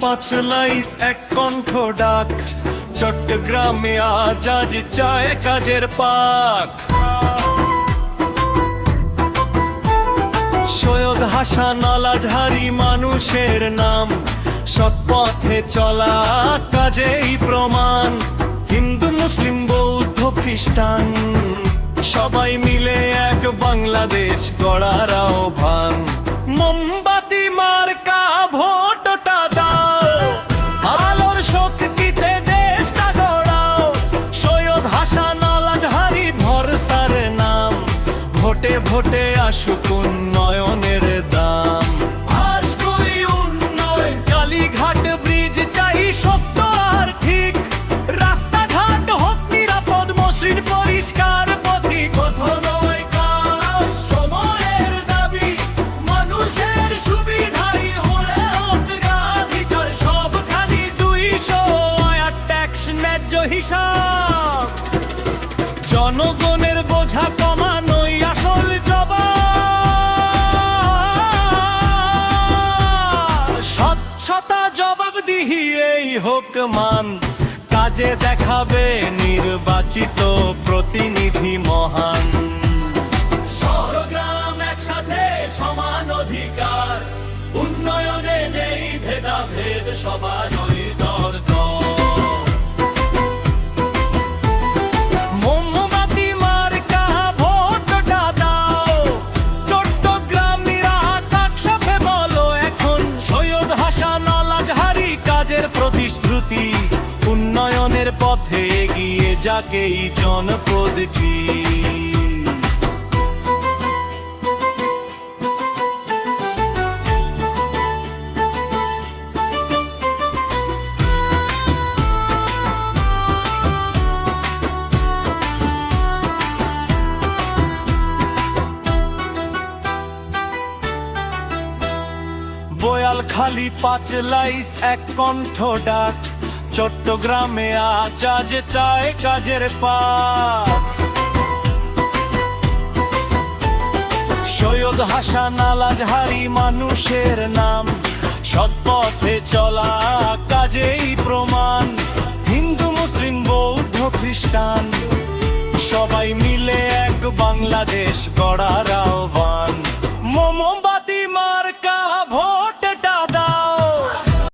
পাঁচ লাইস এক কণ্ঠ ডাক, চট্টগ্রামে আজ চায় কাজের পাক। সৈয়দ হাসান আল আজহারি মানুষের নাম, সৎপথে চলা কাজেই প্রমাণ। হিন্দু মুসলিম বৌদ্ধ খ্রিস্টান সবাই মিলে এক বাংলাদেশ গড়ার আহ্বান। মোমবাতি মার্কা ভোটটা দাও, আলোর শক্তিতে দেশটা গড়াও। সৈয়দ হাসান আল আজহারি ভরসার নাম, ভোটে ভোটে আসুক উন্নয়নের দাম। কালীঘাট ব্রিজ চাই সত্য আর ঠিক, রাস্তাঘাট হোক নিরাপদ মসৃণ পরিষ্কার পথিক। সময়ের দাবি মানুষের সুবিধাই হলে অগ্রাধিকার, সবখানি 200 ট্যাক্স ন্যায্য হিসাব। জনগণের বোঝা কমানোই আসল জবাব। স্বচ্ছতা জবাবদিহি এই হোক মান, কাজে দেখাবে নির্বাচিত প্রতিনিধি মহান। শহর গ্রাম একসাথে সমান অধিকার, উন্নয়নে নেই ভেদাভেদ সবারই দরকার। মোমবাতি মার্কা ভোটটা দাও, চট্টগ্রামীরা কাক সাথে বলো এখন। সৈয়দ হাসান আল আজহারি কাজের প্রতিশ্রুতি, উন্নয়নের পথে এগিয়ে যাকে এই জনপদটি। বোয়ালখালী পাঁচ লাইস এক কণ্ঠ ডাক, চট্টগ্রামে আজ চায় কাজের পাক। সৈয়দ হাসান আল আজহারি মানুষের নাম, সৎপথে চলা কাজেই প্রমাণ। হিন্দু মুসলিম বৌদ্ধ খ্রিস্টান সবাই মিলে এক বাংলাদেশ গড়ার